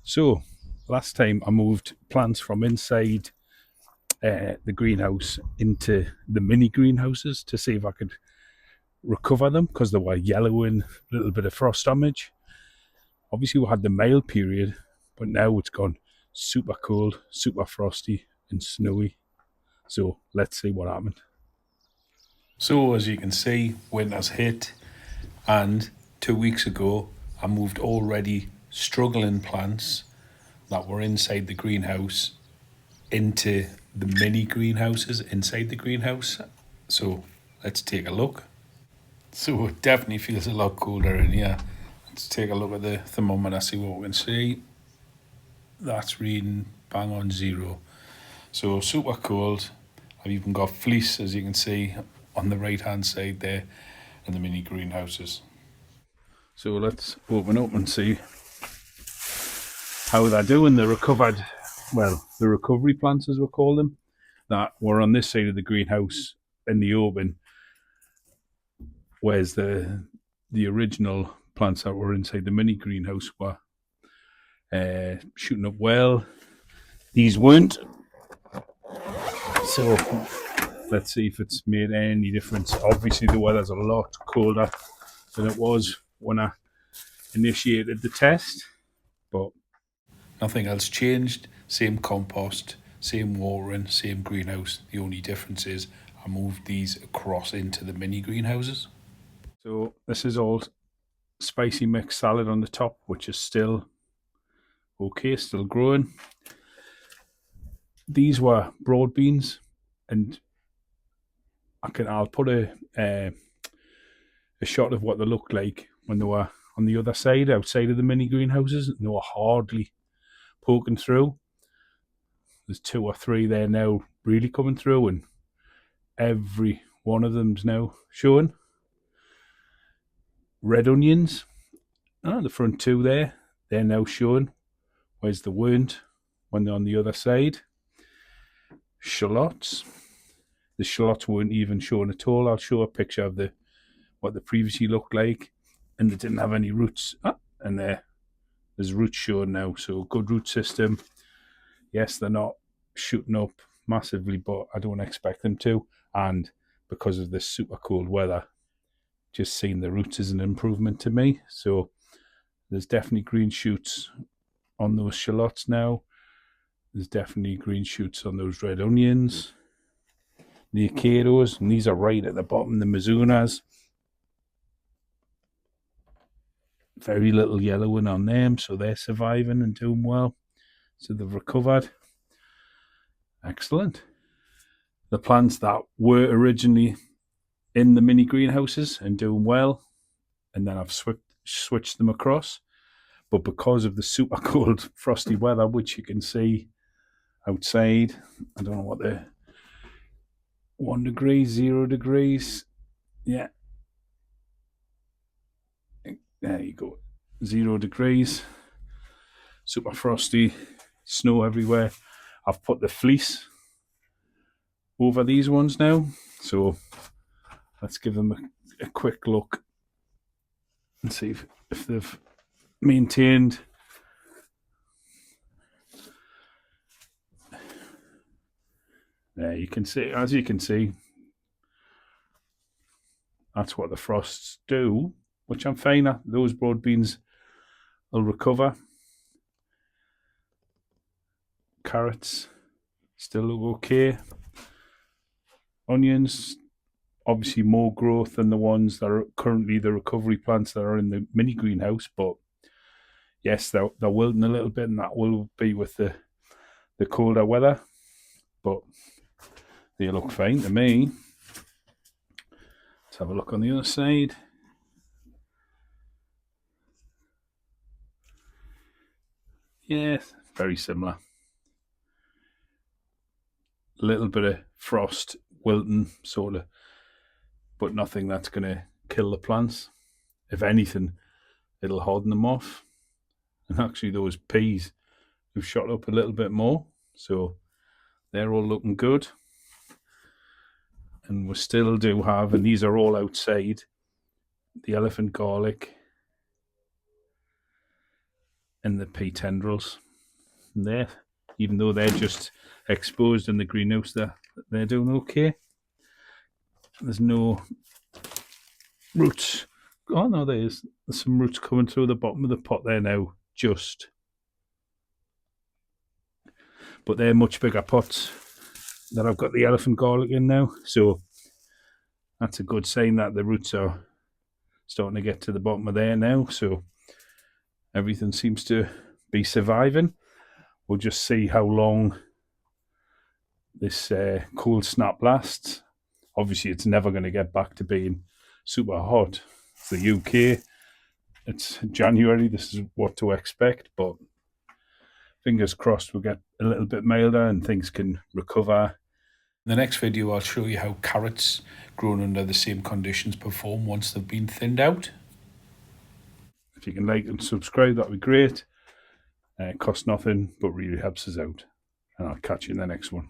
So last time I moved plants from inside the greenhouse into the mini greenhouses to see if I could recover them because they were yellowing, a little bit of frost damage. Obviously we had the male period, but now it's gone super cold, super frosty and snowy. So let's see what happened. So as you can see, winter's hit, and 2 weeks ago I moved already struggling plants that were inside the greenhouse into the mini greenhouses inside the greenhouse. So let's take a look. So it definitely feels a lot colder in here. Let's take a look at the thermometer, see what we can see. That's reading bang on 0. So super cold. I've even got fleece, as you can see, on the right hand side there in the mini greenhouses. So let's open up and see how they're doing. The recovery plants, as we call them, that were on this side of the greenhouse in the open, whereas the original plants that were inside the mini greenhouse were shooting up well. These weren't. So let's see if it's made any difference. Obviously the weather's a lot colder than it was when I initiated the test, but nothing else changed. Same compost, same watering, same greenhouse. The only difference is I moved these across into the mini greenhouses. So this is all spicy mixed salad on the top, which is still okay, still growing. These were broad beans, and I'll put a shot of what they looked like when they were on the other side, outside of the mini greenhouses, and they were hardly poking through. There's 2 or 3 there now really coming through, and every one of them's now showing. Red onions, the front 2 there, they're now showing, whereas they weren't when they're on the other side. Shallots, the shallots weren't even showing at all. I'll show a picture of what they previously looked like, and they didn't have any roots. And there's roots showing now, so good root system. Yes, they're not shooting up massively, but I don't expect them to. And because of this super cold weather, just seeing the roots is an improvement to me. So there's definitely green shoots on those shallots now. There's definitely green shoots on those red onions, the avocados, and these are right at the bottom, the Mizunas. Very little yellowing on them, so they're surviving and doing well. So they've recovered. Excellent. The plants that were originally in the mini greenhouses and doing well, and then I've switched them across. But because of the super cold, frosty weather, which you can see outside, I don't know what the 1 degree, 0 degrees, yeah, there you go, 0 degrees, super frosty, snow everywhere. I've put the fleece over these ones now, so let's give them a quick look and see if they've maintained. There you can see, as you can see, that's what the frosts do, which I'm fine at. Those broad beans will recover. Carrots still look okay. Onions, obviously more growth than the ones that are currently the recovery plants that are in the mini greenhouse, but yes, they're wilting a little bit, and that will be with the colder weather, but they look fine to me. Let's have a look on the other side. Yeah, very similar. A little bit of frost, wilting, sort of, but nothing that's going to kill the plants. If anything, it'll harden them off. And actually, those peas have shot up a little bit more, so they're all looking good. And we still do have, and these are all outside, the elephant garlic, and the pea tendrils. And there, even though they're just exposed in the greenhouse, they're doing okay. There's no roots. Oh no, there's some roots coming through the bottom of the pot there now, just. But they're much bigger pots that I've got the elephant garlic in now, so that's a good sign that the roots are starting to get to the bottom of there now. So everything seems to be surviving. We'll just see how long this cold snap lasts. Obviously, it's never going to get back to being super hot. It's the UK. It's January. This is what to expect, but fingers crossed we'll get a little bit milder and things can recover. In the next video, I'll show you how carrots grown under the same conditions perform once they've been thinned out. If you can like and subscribe, that'd be great. It costs nothing, but really helps us out. And I'll catch you in the next one.